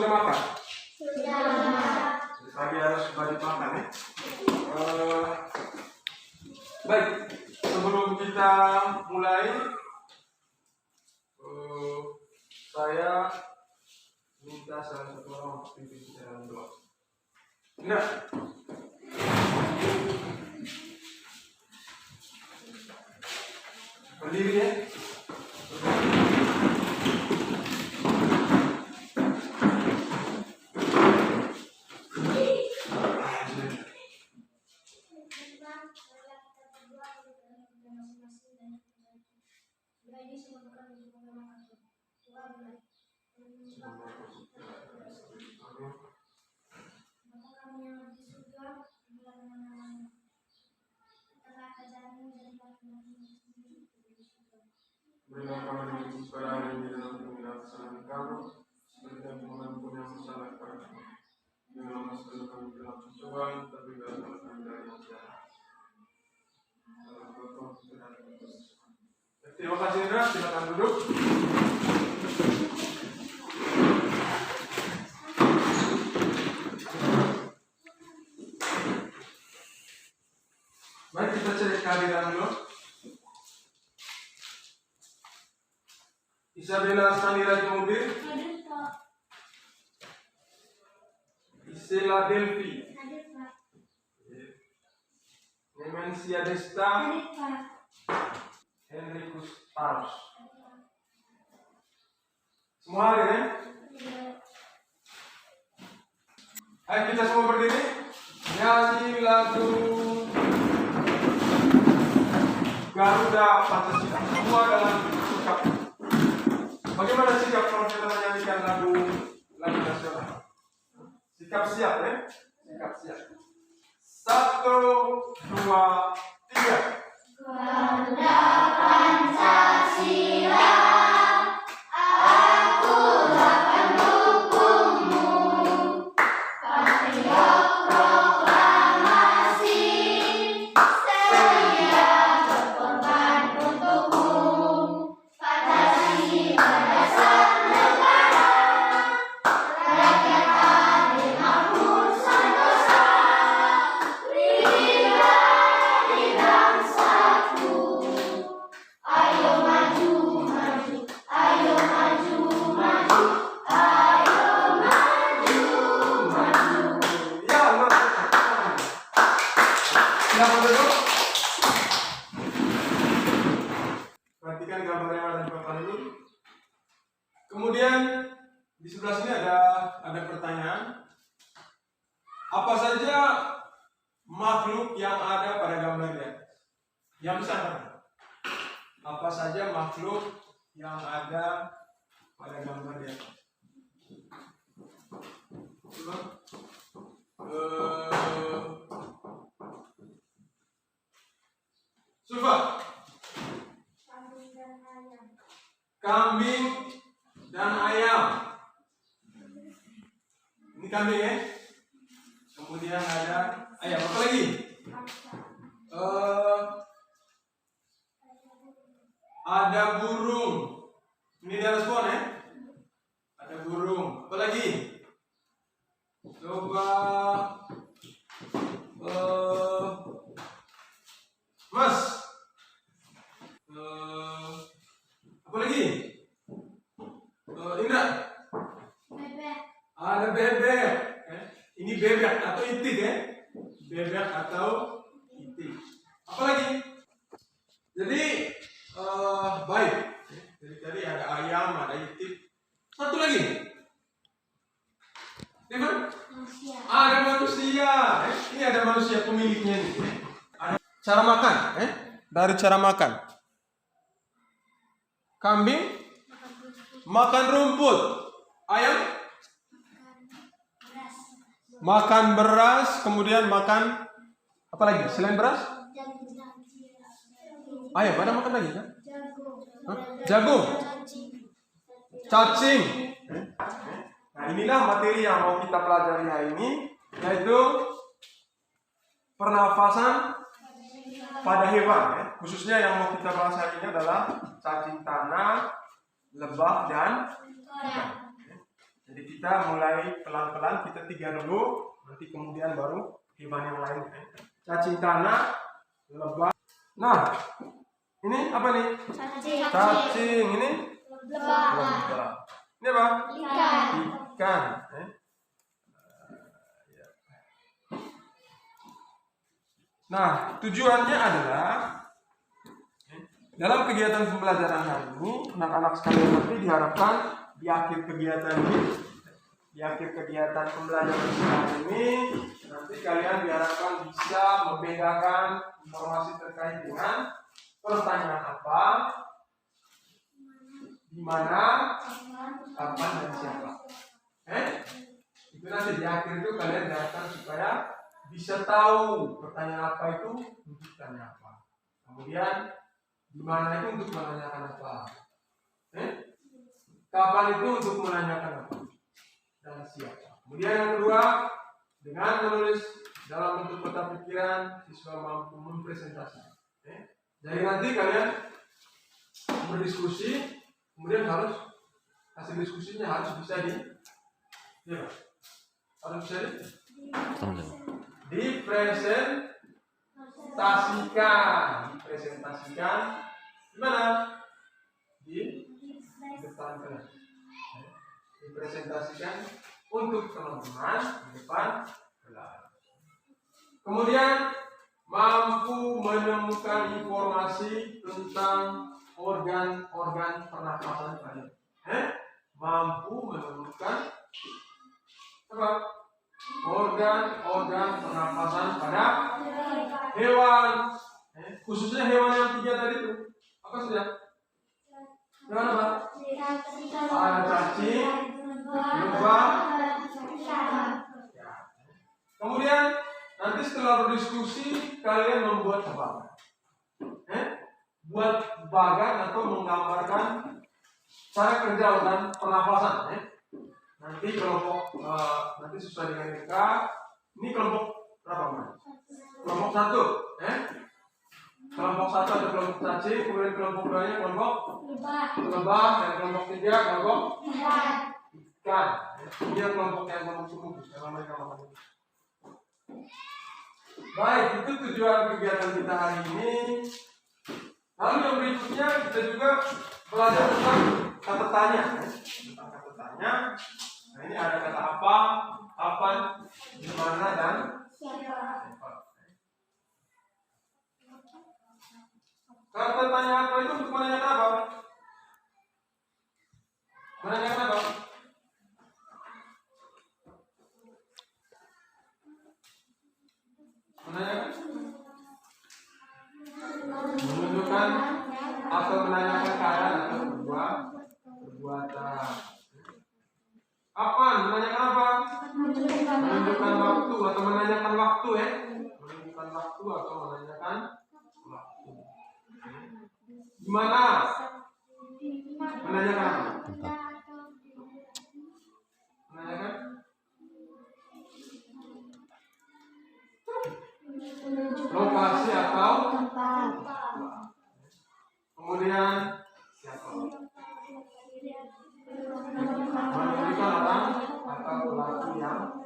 sudah makan? Sudah. Tadi harus wajib makan ya. Baik, sebelum kita mulai, saya minta salah satu orang untuk pimpin kita dalam doa. Enggak? Berdiri ya. Berilah kami rezeki pada hari ini dalam penghinaan kesalahan kami, seperti yang mengampuni yang bersalah kepada kami. Janganlah masukkan kami ke dalam pencobaan, tapi bebaskanlah kami dari yang jahat. Dalam Bapa dan Putra dan Roh Kudus. Terima kasih Indra, silakan duduk. Baik, kita cek kehadiran dulu. Isabella Sanira Jumubir, Hadir, Pak. Isela Delphi, Hadir, Pak. Nemensia Desta, Hadir, Pak. Henrikus Tarus. Semua hadir ya? Ayo kita semua berdiri. Nyanyi lagu Garuda Pancasila. Semua dalam sikap. Bagaimana sikap kalau kita menyanyikan lagu nasional? Sikap siap ya? Sikap siap. 1, 2, 3. Garuda Pancasila, akulah pendukungmu. Patriot proklamasi, sedia berkorban untukmu. Pancasila dasar negara, rakyat adil makmur sentosa. Pribadi bangsaku, ayo maju, maju, ayo maju, maju, ayo maju, maju. Ya, silakan duduk. Perhatikan gambar yang ada di papan ini. Kemudian di sebelah sini ada pertanyaan. Apa saja makhluk yang ada pada gambar ini? Yang besar. Apa saja makhluk yang ada pada gambar ini? Coba. Sufa. Kambing dan ayam. Ini kambing ya. Kemudian ada ayam. Apa lagi? Ada burung. Ini di atas pohon ya. Ada burung. Apa lagi? Coba. Mas. Apa lagi? Indra. Bebek. Ada bebek. Ini bebek atau itik ya? Bebek atau itik. Apa lagi? Jadi baik. Jadi tadi ada ayam, ada itik. Satu lagi. Dimana? Manusia. Ada manusia. Ini ada manusia pemiliknya ini. Ada cara makan. Dari cara makan. Kambing makan rumput. Ayam Beras. makan beras. Kemudian makan apa lagi selain beras? Ayam ada makan lagi kan? Jagung. Cacing. Nah, inilah materi yang mau kita pelajari hari ini, yaitu pernafasan pada hewan. Khususnya yang mau kita bahas hari ini adalah cacing tanah, lebah, dan ikan. Jadi kita mulai pelan-pelan, kita 3 dulu, nanti kemudian baru hewan yang lain. Cacing tanah, lebah. Nah, ini apa nih? Cacing. Ini lebah. Ini apa? Ikan. Nah, tujuannya adalah dalam kegiatan pembelajaran hari ini, anak-anak sekalian nanti diharapkan di akhir kegiatan pembelajaran hari ini, nanti kalian diharapkan bisa membedakan informasi terkait dengan pertanyaan apa, di mana, kapan, dan siapa. Itu nanti di akhir itu kalian diharapkan supaya bisa tahu pertanyaan apa itu untuk tanya apa. Kemudian di mana itu untuk menanyakan apa. Kapan itu untuk menanyakan apa. Dan siapa. Kemudian yang kedua, dengan menulis dalam bentuk peta pikiran, siswa mampu mempresentasikan. Jadi nanti kalian berdiskusi, kemudian harus hasil diskusinya harus bisa dipresentasikan di mana? Di depan kelas. Dipresentasikan untuk teman-teman di depan kelas. Kemudian mampu menemukan informasi tentang organ-organ pernapasan kalian. Mampu menemukan apa? Organ-organ pernapasan pada hewan. Khususnya hewan yang 3 tadi itu. Apa sudah? Hewan apa? Ada cacing, lebah. Kemudian nanti setelah berdiskusi kalian membuat tebakan. Buat bagan atau menggambarkan cara kerja organ pernapasan. Nanti kelompok nanti sesuai dengan DK. Ini kelompok berapa? Kelompok 1. Kelompok 1 ada kelompok cacing, kemudian kelompok 2-nya kelompok lebah, dan kelompok 3 kelompok ikan. Ini kelompok yang kelompok suku dalam mereka makan. Baik, itu tujuan kegiatan kita hari ini. Lalu yang berikutnya kita juga belajar tentang kata tanya. Tentang kata tanya. Nah, ini ada kata apa, kapan, di mana, dan siapa. Kata tanya apa itu untuk menanyakan apa? Menanyakan apa? Menanyakan? Menunjukkan atau menanyakan keadaan atau perbuatan. Kapan? Menanyakan apa? Menunjukkan waktu atau menanyakan waktu Menunjukkan waktu atau menanyakan waktu. Di mana? Menanyakan apa? Menanyakan? Lokasi atau tempat. Kemudian siapa? Menunjukkan orang atau pelaku yang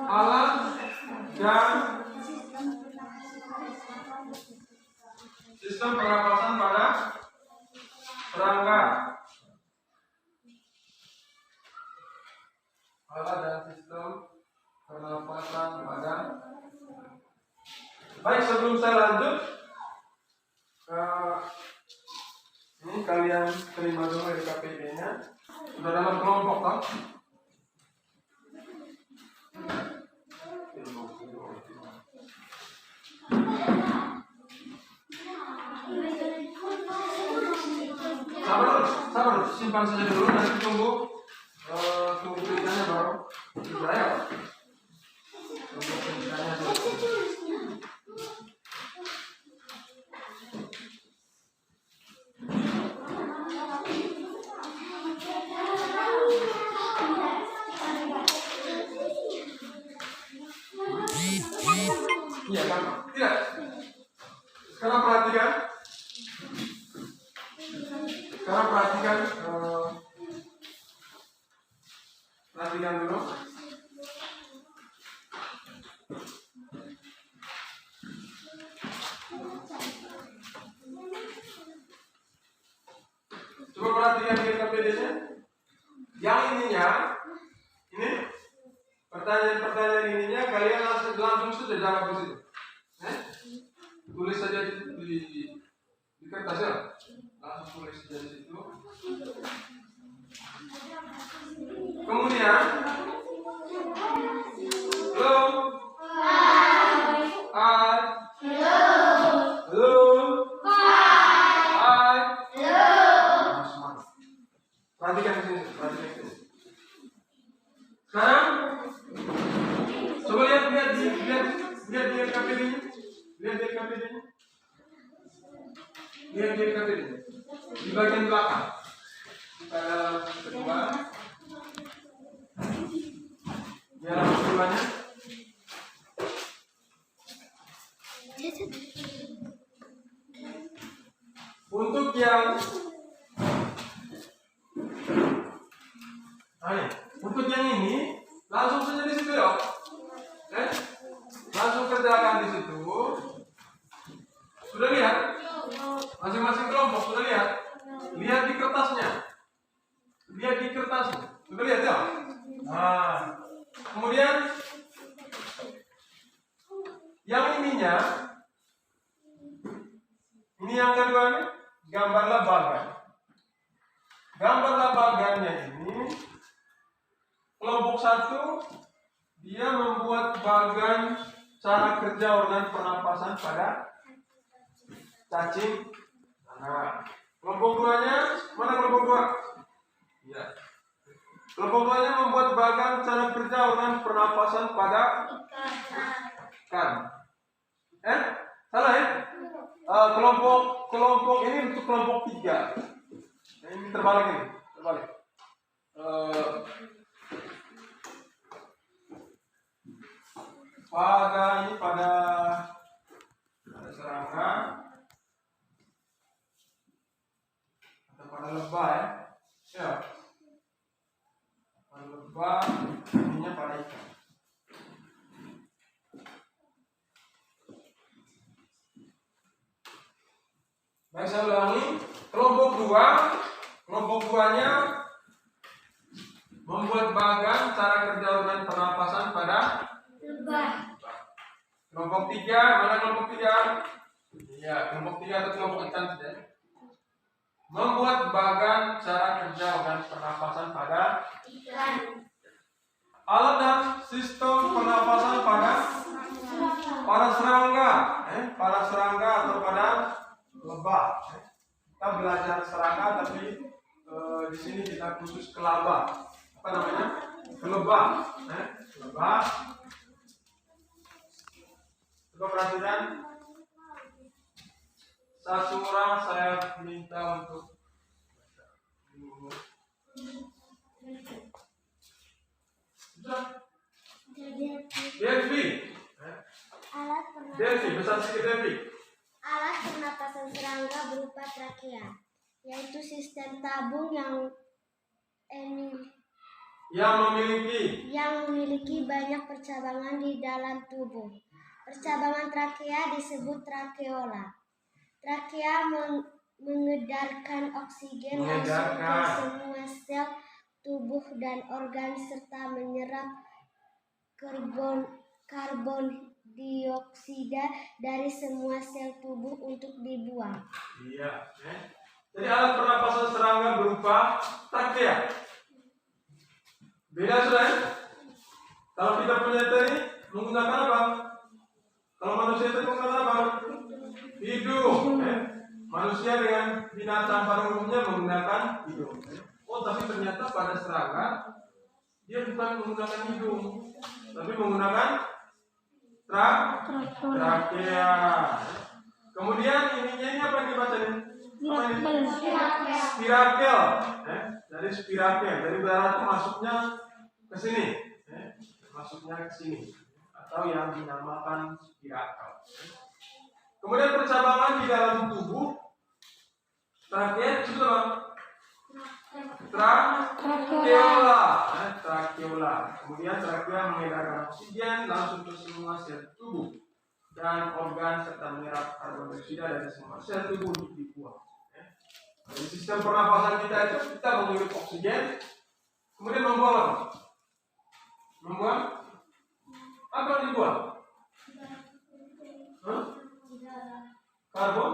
alat dan sistem pernapasan pada serangga. Alat dan sistem pernapasan pada. Baik, sebelum saya lanjut, ini kalian terima dulu LKPD-nya. Sudah dalam kelompok kan? Sabar, simpan saja dulu, nanti tunggu tulisannya baru dibayar. Tunggu tulisannya dulu. Iya, gampang. Tidak. Sekarang perhatikan. Perhatikan dulu. Coba perhatikan di KPD-nya. Yang ininya, ini pertanyaan ininya kalian langsung saja jawab di situ. Tulis saja di kertas ya. Langsung tulis saja di situ. Kemudian, halo, hai, halo, hai. Perhatikan di sini, perhatikan di sini. Sekarang, coba lihat di KPD-nya. Lihat di KPD-nya. Lihat di KPD-nya. Di bagian belakang. Kedua. Di halaman keduanya. Untuk yang untuk yang ini langsung saja di situ ya. Langsung kerjakan di situ. Sudah lihat? Masing-masing kelompok sudah lihat? Lihat di kertasnya. Lihat di kertasnya. Sudah lihat ya? Nah, kemudian yang ininya, ini yang kedua nih, gambarlah bagan. Gambarlah bagannya ini. Kelompok 1 dia membuat bagan cara kerja organ pernapasan pada cacing. Nah, kelompok 2-nya mana kelompok 2? Ya. Kelompok 2-nya membuat bagan cara kerja organ pernapasan pada ikan. Salah ya? Kelompok ini untuk kelompok 3. Nah, ini terbalik ini, terbalik. Pada serangga atau pada lebah ya. Pada lebah, ininya pada ikan. Baik, saya ulangi. Kelompok 2-nya membuat bagan cara kerja organ pernapasan pada lebah. Kelompok 3, mana kelompok 3? Iya, kelompok 3 atau kelompok ikan saja. Membuat bagan cara kerja organ pernapasan pada Ikan. alat dan sistem pernapasan pada serangga, pada serangga atau pada lebah. Kita belajar serangga, tapi di sini kita khusus ke laba. Apa namanya? Ke lebah. Lebah. Coba perhatikan. Satu orang saya minta untuk Delphi. Delphi, besar sedikit Delphi. Alat pernapasan serangga berupa trakea, yaitu sistem tabung yang memiliki banyak percabangan di dalam tubuh. Percabangan trakea disebut trakeola. Trakea mengedarkan oksigen langsung ke semua sel tubuh dan organ serta menyerap karbon dioksida dari semua sel tubuh untuk dibuang. Iya. Jadi alat pernapasan serangga berupa trakea. Beda sudah. Kalau kita punya tadi menggunakan apa? Kalau manusia itu menggunakan apa? Hidung. Manusia dengan binatang pada umumnya menggunakan hidung. Oh, tapi ternyata pada serangga dia bukan menggunakan hidung, tapi menggunakan trakea. Kemudian ininya ini apa yang dibaca ini? Spirakel. Dari spirakel. Dari udara itu masuknya ke sini. Masuknya ke sini. atau yang dinamakan spirakel. Kemudian percabangan di dalam tubuh trakea itu apa? Trakeola. Trakeola. Kemudian trakea mengedarkan oksigen langsung ke semua sel tubuh dan organ serta menyerap karbon dioksida dari semua sel tubuh untuk dibuang. Jadi sistem pernapasan kita itu kita menghirup oksigen, kemudian membuang apa? Membuang apa yang dibuang? Karbon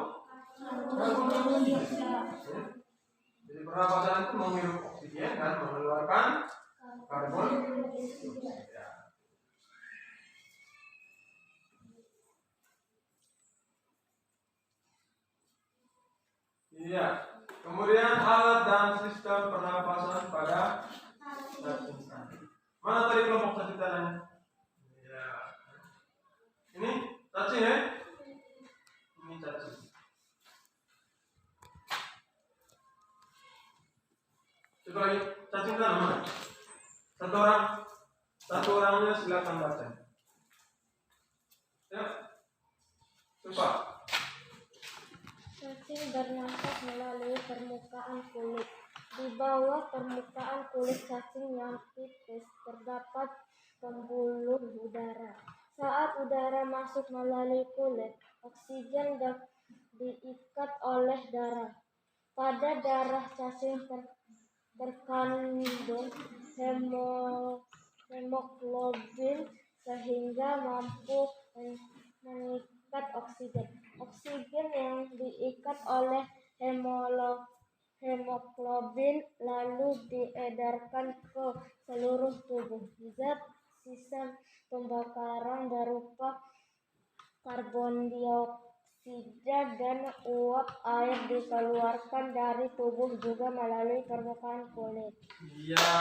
dioksida. Jadi pernapasan itu menghirup oksigen dan mengeluarkan karbon dioksida. Iya. Kemudian alat dan sistem pernapasan pada cacing tanah. Mana tadi kelompok cacing tanahnya? Ya. Ini cacing ya? Ini cacing. Coba lagi, cacing tanah mana? Satu orangnya silakan baca. Ya. Coba. Cacing bernapas melalui permukaan kulit. Di bawah permukaan kulit cacing yang tipis terdapat pembuluh udara. Saat udara masuk melalui kulit, oksigen diikat oleh darah. Pada darah cacing terkandung hemoglobin sehingga mampu mengikat oksigen. Oksigen yang diikat oleh hemoglobin lalu diedarkan ke seluruh tubuh. Zat sisa pembakaran berupa karbon dioksida dan uap air dikeluarkan dari tubuh juga melalui permukaan kulit. Iya.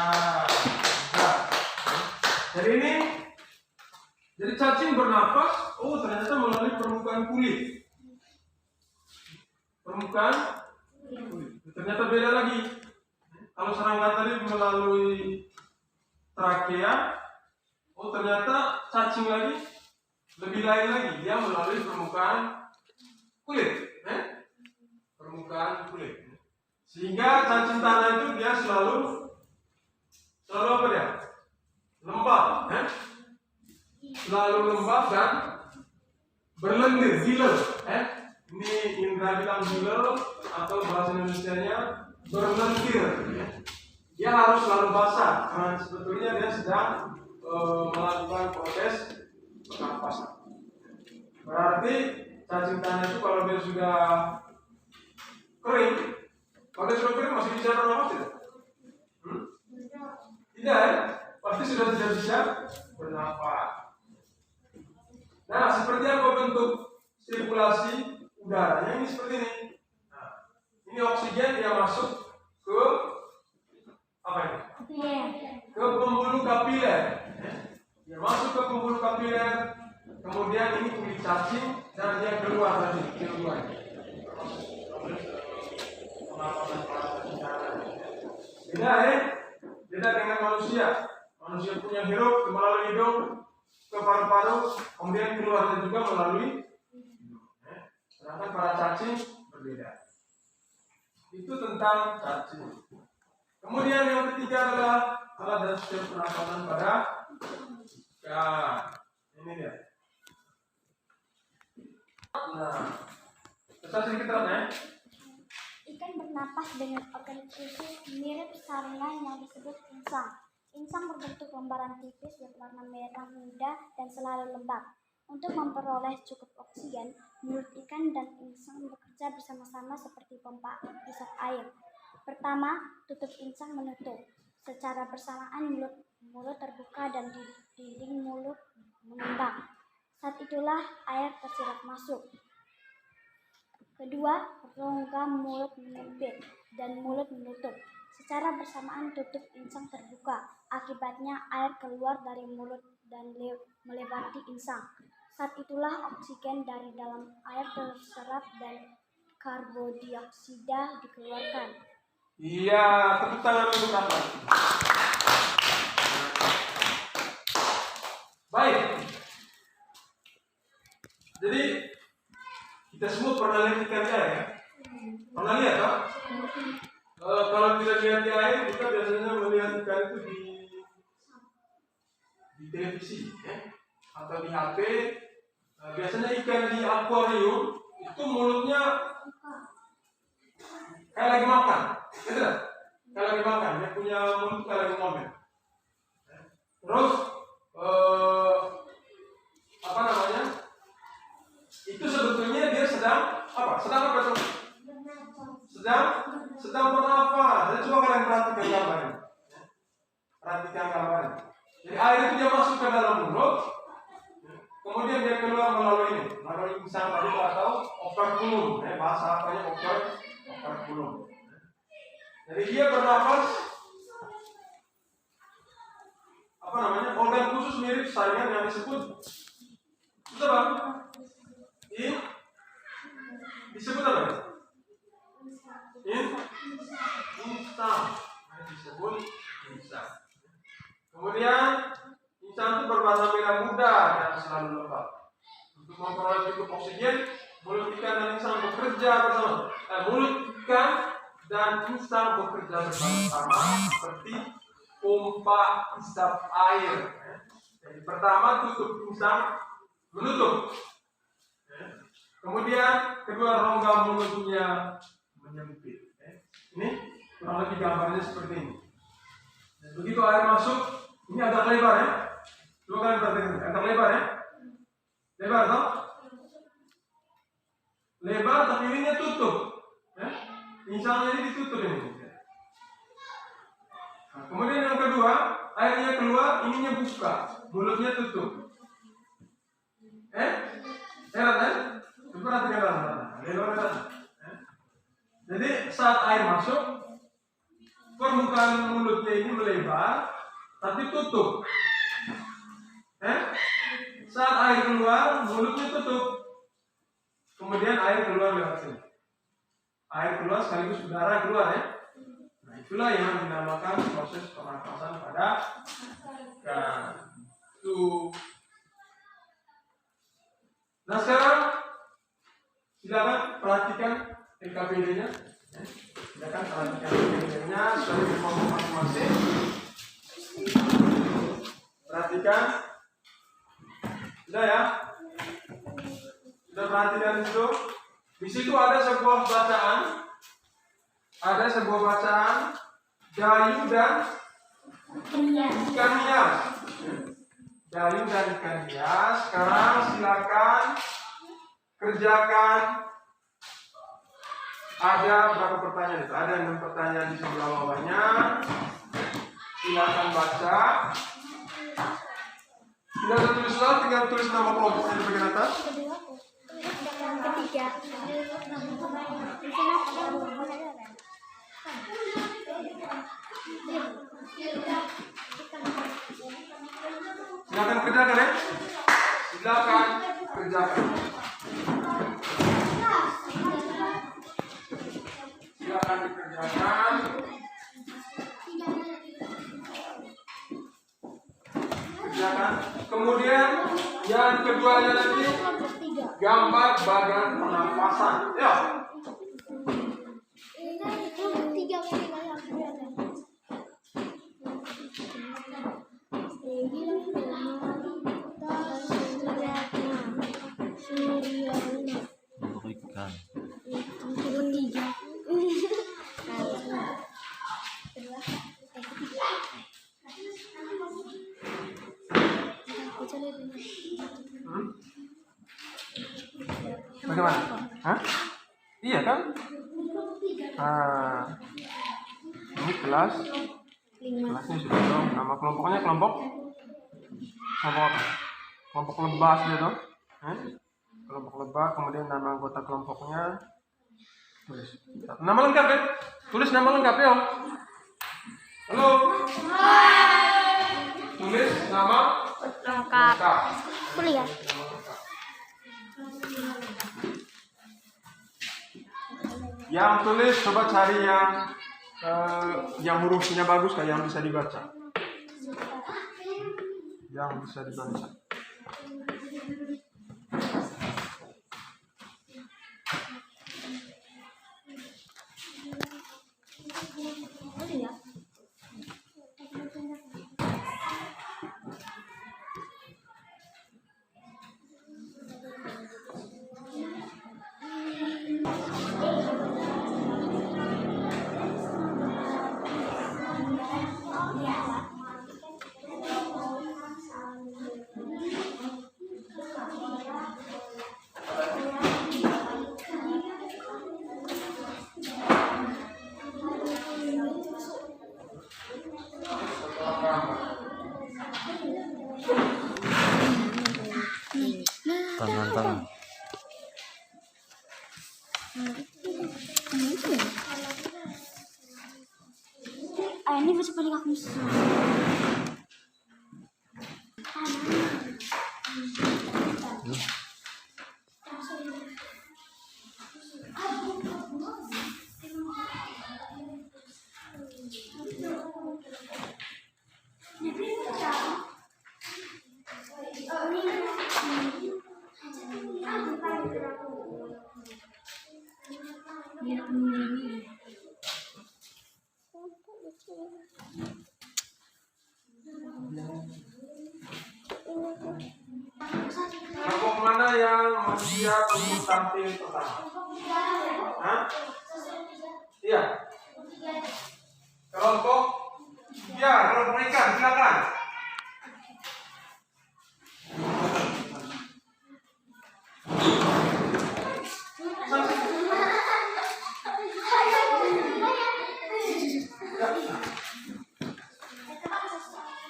Jadi cacing bernapas, ternyata melalui permukaan kulit. Permukaan kulit. Ternyata beda lagi. Kalau serangga tadi melalui trakea, ternyata cacing lagi lebih lain lagi, dia melalui permukaan kulit. Permukaan kulit. Sehingga cacing tanah itu dia selalu apa dia? Lembab, selalu lembab dan berlendir, giler. Ini Indra bilang giler atau bahasa Indonesianya berlendir. Dia harus selalu basah karena sebetulnya dia sedang melakukan proses pernapasan. Berarti cacing tanah itu kalau dia sudah kering, masih bisa bernapas tidak? Tidak ya? Pasti sudah tidak bisa bernapas. Nah, seperti apa bentuk sirkulasi udaranya? Ini seperti ini. Nah, ini oksigen yang masuk ke apa ini? Ke pembuluh kapiler. Dia masuk ke pembuluh kapiler, kemudian ini kulit cacing dan dia keluar tadi, keluar. Beda dengan manusia. Manusia punya hirup melalui hidung ke paru-paru, kemudian keluar juga melalui hidung. Sedangkan para cacing berbeda. Itu tentang cacing. Kemudian yang ketiga adalah alat dan sistem pernapasan pada ikan. Ini dia. Nah, kita sedikit terang ya. Ikan bernapas dengan organ khusus mirip sarana yang disebut insang. Insang berbentuk lembaran tipis berwarna merah muda dan selalu lembab. Untuk memperoleh cukup oksigen, mulut ikan dan insang bekerja bersama-sama seperti pompa isap air. Pertama, tutup insang menutup. Secara bersamaan mulut terbuka dan dinding mulut mengembang. Saat itulah air tersirat masuk. Kedua, rongga mulut menyempit dan mulut menutup. Secara bersamaan tutup insang terbuka. Akibatnya air keluar dari mulut dan melewati insang. Saat itulah oksigen dari dalam air terserap dan karbon dioksida dikeluarkan. Iya, tepuk tangan untuk apa? Baik. Jadi kita semua pernah lihat ikan di air ya? Pernah lihat toh? Kalau tidak lihat di air, kita biasanya melihat ikan itu di televisi ya? Atau di HP. Biasanya ikan di akuarium itu mulutnya kayak lagi makan, gitu kan? Kayak lagi makan, dia punya mulut kayak lagi ngomel. Terus apa namanya? Itu sebetulnya dia sedang apa? Sedang apa tuh? Sedang bernafas. Jadi coba kalian perhatikan gambarnya. Perhatikan gambarnya. Jadi air itu dia masuk ke dalam mulut, kemudian dia keluar melalui insang tadi atau operculum. Bahasa apanya operculum. Jadi dia bernafas apa namanya? Organ khusus mirip saringan yang disebut apa? Disebut apa? Insang. Disebut insang. Kemudian insang itu berwarna merah muda dan selalu lembab. Untuk memperoleh cukup oksigen, mulut ikan dan insang bekerja bersama. Mulut ikan dan insang bekerja bersama seperti pompa isap air. Jadi pertama tutup insang, menutup. Kemudian kedua rongga mulutnya menyempit. Ini kurang lebih gambarnya seperti ini. Dan begitu air masuk, ini agak lebar ya. Coba kalian perhatikan, agak lebar ya. Lebar toh? Lebar tapi ininya tutup. Insangnya ini ditutup ini. Nah, kemudian yang kedua, airnya keluar, ininya buka, mulutnya tutup. Heran kan? Coba perhatikan lebar. Jadi saat air masuk, permukaan mulutnya ini melebar, tapi tutup. Saat air keluar, mulutnya tutup. Kemudian air keluar lewat sini. Air keluar sekaligus udara keluar ya. Nah itulah yang dinamakan proses pernafasan pada ikan. Nah sekarang silakan perhatikan LKPD-nya. Silakan perhatikan LKPD-nya sesuai dengan masing-masing. Perhatikan. Sudah ya? Sudah perhatikan itu? Di situ ada sebuah bacaan. Ada sebuah bacaan Dayu dan ikan hias. Dayu dan ikan hias. Sekarang silakan kerjakan. Ada berapa pertanyaan itu? Ada 6 pertanyaan di sebelah bawahnya. Silakan baca. Tidak ada tulisan, tinggal tulis nama kelompoknya di bagian atas. Ketiga. Silakan kerjakan ya. Silakan kerjakan. Silakan dikerjakan. Kerjakan. Kemudian yang keduanya nanti gambar bagian pernafasan. Ya. Bagaimana? Hah? Iya kan? Ini kelas. Kelasnya sudah dong. Nama kelompoknya kelompok apa? Kelompok lebah sudah dong. Kelompok lebah. Kemudian nama anggota kelompoknya. Tulis. Nama lengkap ya? Tulis nama lengkap ya. Halo. Tulis nama lengkap. Kuliah. Yang tulis coba cari yang hurufnya bagus kayak yang bisa dibaca. Yang bisa dibaca. Ini bisa paling aku Kelompok mana yang siap untuk tampil pertama? Hah? Iya. Kelompok ikan, silakan.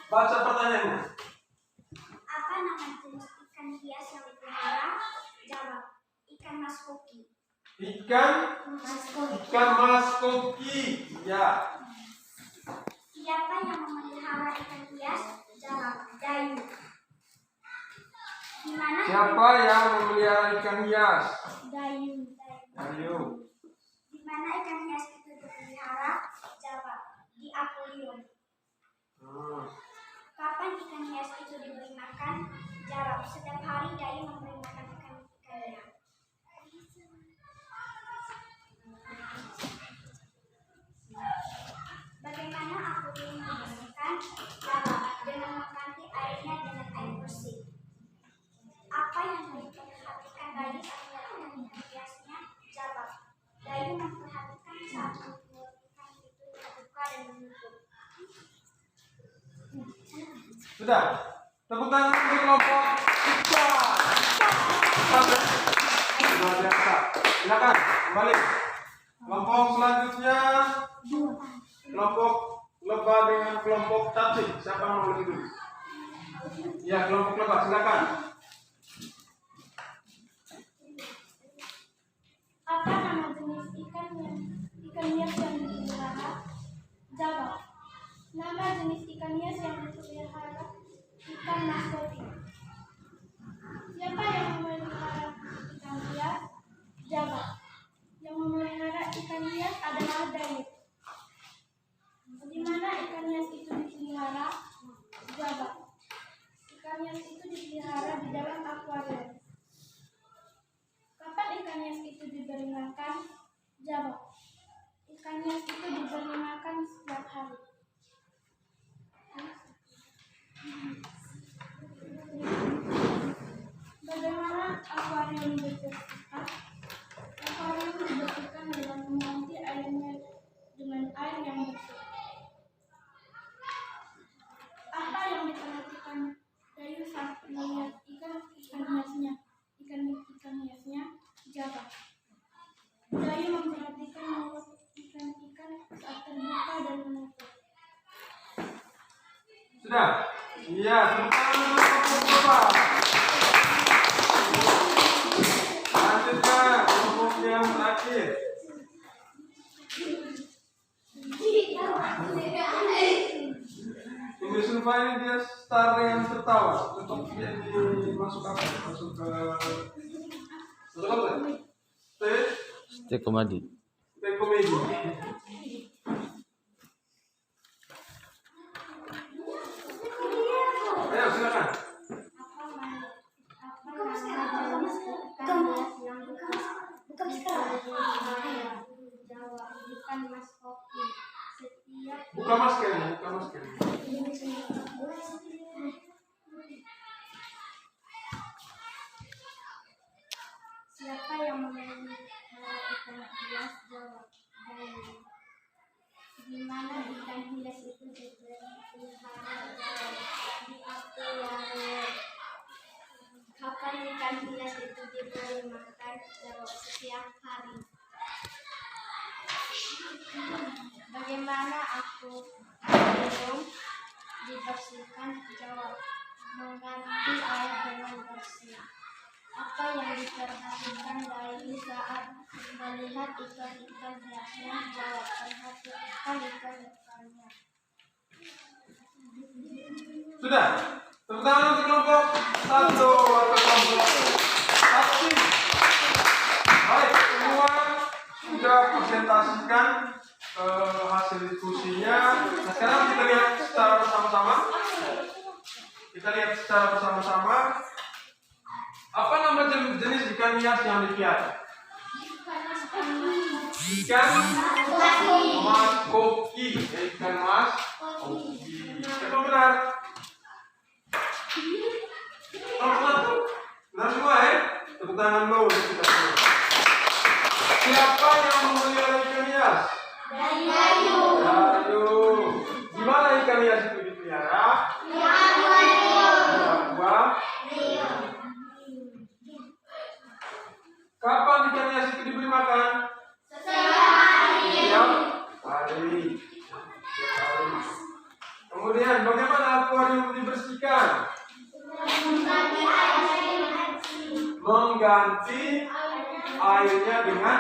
Baca pertanyaannya. Apa nama jenis ikan hias yang dipelihara? Jawab, ikan mas koki. Ikan mas koki. Ya. Siapa yang memelihara ikan hias? Jawab, Dayu. Di mana? Siapa yang memelihara ikan hias? Dayu. Ayo. Di mana ikan hias itu dipelihara? Jawab, di akuarium. Kapan ikan hias itu diberi makan? Jawab, setiap hari Dayu memberi makan ikan-ikannya. Bagaimana akuarium dibersihkan? Jawab, dengan mengganti airnya dengan air bersih. Apa yang diperhatikan Dayu saat melihat ikan hiasnya? Jawab, Dayu memperhatikan saat membuat ikan itu terbuka dan menutup. Sudah. Tepuk tangan untuk kelompok ikan. Luar biasa. Silakan kembali. Kelompok selanjutnya kelompok lebah dengan kelompok cacing. Siapa yang mau lebih dulu? Ya, kelompok lebah silakan. Apa nama jenis ikan hias yang dipelihara? Jawab, nama jenis ikan hias yang dipelihara ikan mas koki. Siapa yang memelihara ikan hias? Jawab, yang memelihara ikan hias adalah Dayu. Di mana ikan hias itu dipelihara? Jawab, ikan hias itu dipelihara di dalam akuarium. Kapan ikan hias itu diberi makan? Jawab, ikan hias itu diberi makan setiap hari. Bagaimana akuarium dibersihkan? Akuarium dibersihkan dengan mengganti airnya dengan air yang bersih. Apa yang diperhatikan Dayu saat melihat ikan hiasnya? Jawab, Dayu memperhatikan mulut ikan-ikan saat terbuka dan menutup. Sudah. Iya, tepuk tangan untuk kelompok lebah. Lanjutkan kelompok yang terakhir. Ini Sulfa ini dia star yang tertawa. Untuk dia masuk apa? Masuk ke apa? Setiap komedi. Komedi. Ayo silakan. Bukan mas koki. Buka masker. Siapa yang memelihara ikan hias? Jawab, Dayu. Di mana ikan hias itu dipelihara? Di akuarium. Kapan ikan hias itu diberi makan? Jawab, setiap hari. Bagaimana akuarium dibersihkan? Jawab, mengganti air dengan bersih. Apa yang diperhatikan Bayu saat melihat ikan-ikan hiasnya? Jawab, perhatikan ikan-ikannya. Sudah. Tepuk tangan untuk kelompok 1 atau kelompok aksi. Baik, semua sudah presentasikan hasil diskusinya. Nah, sekarang kita lihat secara bersama-sama. Apa nama jenis ikan hias yang dipelihara? Ikan mas koki. Ikan mas koki. Siapa benar? Benar semua ya? Tepuk tangan dulu. Siapa yang memelihara ikan hias? Bayu. Di mana ikan hias itu dipelihara? Di aquarium. Kapan ikan hias itu diberi makan? Setiap hari. Kemudian bagaimana akuarium dibersihkan? Mengganti airnya dengan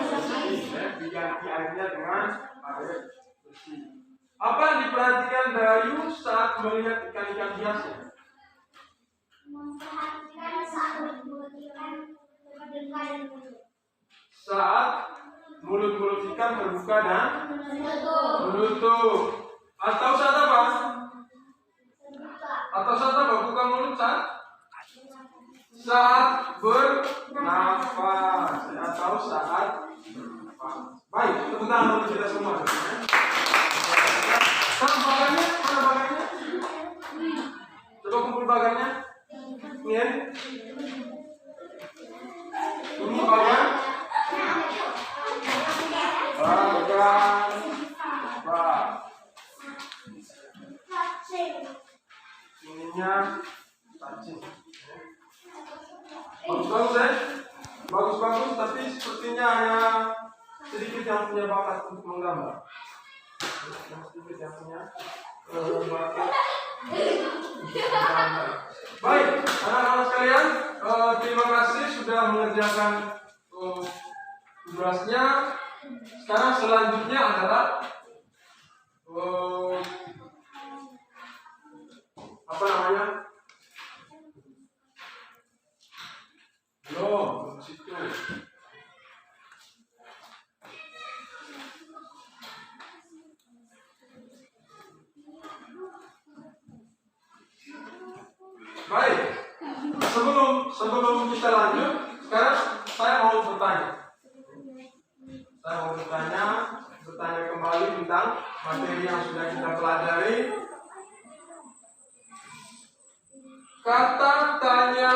bersih. Diganti airnya dengan air bersih. Apa yang diperhatikan Bayu saat melihat ikan-ikan hiasnya? Memperhatikan saat ikan terbuka dan Saat mulut ikan terbuka dan menutup. Atau saat apa? Bukan mulut saat bernafas atau saat bernafas. Baik, tepuk tangan untuk kita semua. Mana bagannya? Coba kumpul bagannya. Ini ya. Ini bagan. Ininya cacing. Bagus ya? Bagus, tapi sepertinya hanya sedikit yang punya bakat untuk menggambar. Baik, anak-anak sekalian, terima kasih sudah mengerjakan tugasnya. Sekarang selanjutnya adalah apa namanya? Belum, situ. Baik, sebelum kita lanjut, sekarang saya mau bertanya kembali tentang materi yang sudah kita pelajari. Kata tanya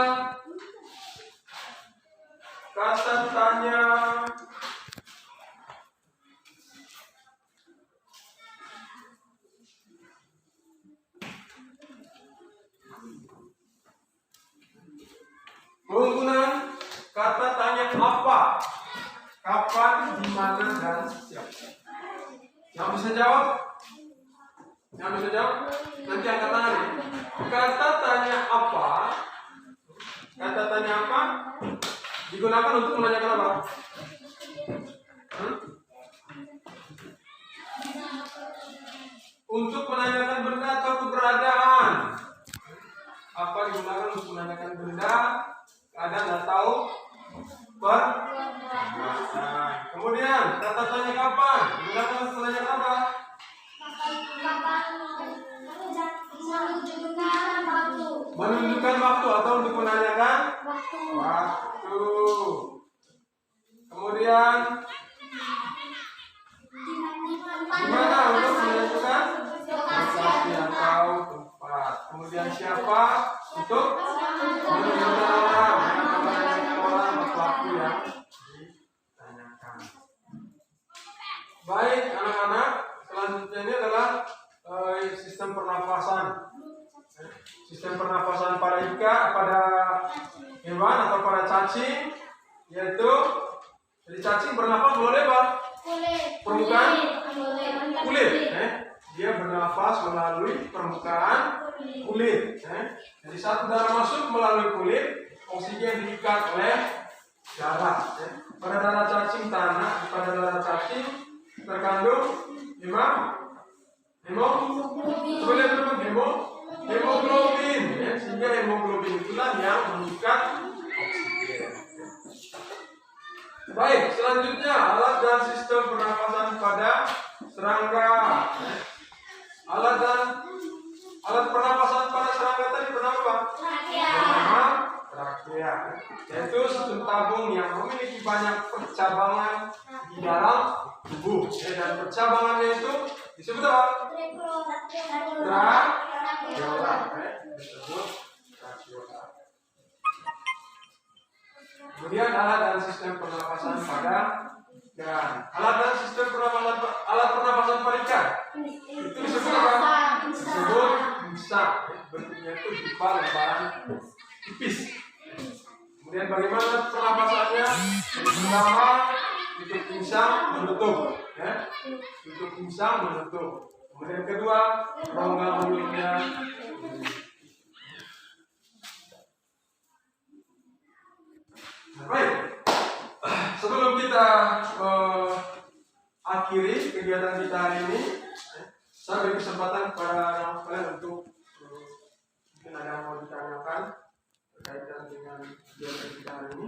penggunaan kata tanya apa, kapan, di mana, dan siapa. Yang bisa jawab? Nanti angkat tangan ya. Kata tanya apa digunakan untuk menanyakan apa? Untuk menanyakan benda atau keberadaan. Apa digunakan untuk menanyakan benda, keadaan atau perbuatan. Kemudian kata tanya kapan digunakan untuk menanyakan apa? Menunjukkan waktu atau untuk menanyakan waktu. Kemudian gimana untuk menentukan lokasi atau tempat. Kemudian siapa untuk menunjukkan orang atau waktu yang ditanyakan. Baik anak-anak, selanjutnya ini adalah sistem pernafasan. Sistem pernafasan pada hewan atau pada cacing, yaitu jadi cacing bernafas melalui apa? Permukaan kulit. Dia bernafas melalui permukaan kulit. Jadi saat udara masuk melalui kulit, oksigen diikat oleh darah. Ya. Pada darah cacing tanah, pada darah cacing terkandung hemoglobin, ya. Sehingga hemoglobin itulah yang mengikat oksigen. Baik, selanjutnya alat dan sistem pernapasan pada serangga. Alat pernapasan pada serangga tadi bernama trakea, yaitu sistem tabung yang memiliki banyak percabangan di dalam tubuh. Dan percabangannya itu disebut apa? Trakeola. Disebut trakeola. Kemudian alat dan sistem pernapasan pada ikan. Alat pernapasan pada ikan itu disebut apa? Disebut insang. Bentuknya itu berupa lembaran tipis. Kemudian bagaimana pernapasannya? Pertama, tutup insang menutup. Ya. Tutup insang menutup. Kemudian kedua, rongga mulutnya. Baik, sebelum kita akhiri kegiatan kita hari ini, saya beri kesempatan kepada kalian untuk mungkin ada yang mau ditanyakan berkaitan dengan kegiatan kita hari ini.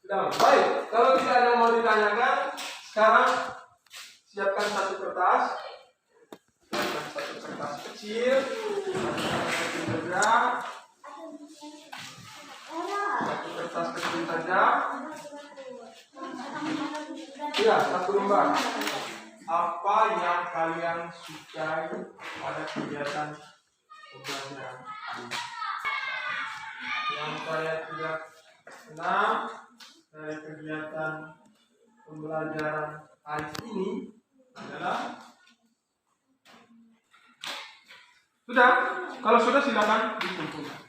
Sudah, baik. Kalau tidak ada yang mau ditanyakan, sekarang siapkan satu kertas kecil, satu kertas kecil saja. Ya, satu lembar. Apa yang kalian sukai pada kegiatan pembelajaran hari ini? Yang saya tidak senang dari kegiatan pembelajaran hari ini adalah sudah. Kalau sudah silakan dikumpulkan.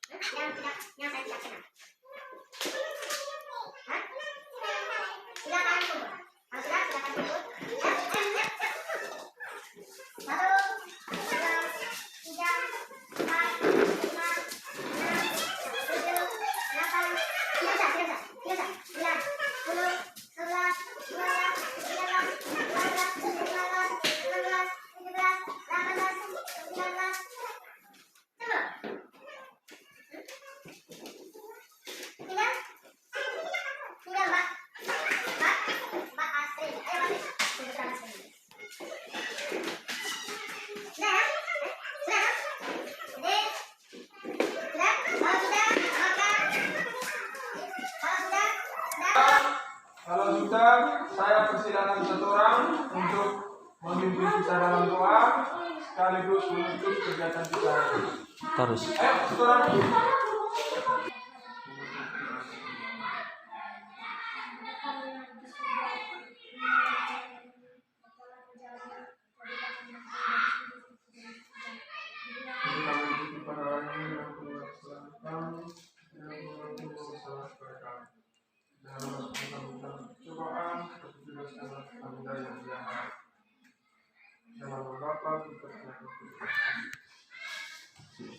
Yang saya tidak senang. Silakan kumpul. Kalau sudah silakan kumpul. Satu, dua, tiga, empat, lima, enam, tujuh, delapan, tidak usah, 9, 10, 11, 12, 13, 14, 15, 16, 17, 18, 19, 10. Tinggal Mbak Astrid. Ayo Mbak Astrid. Sebentar Astrid. Sudah ya? Sudah? Jadi, sudah? Kalau sudah, maka Kalau sudah, saya persilakan satu orang untuk memimpin kita dalam doa sekaligus menutup kegiatan kita. Terus. Ayo, satu orang.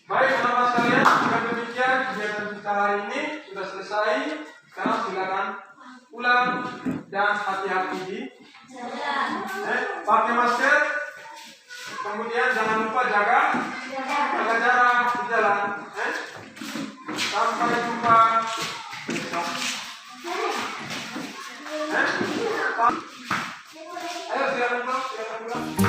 Baik, teman-teman sekalian, dengan demikian kegiatan kita hari ini sudah selesai. Sekarang silakan pulang dan hati-hati di pakai masker. Kemudian jangan lupa jaga jarak di jalan. Sampai jumpa besok. Ayo silakan pulang.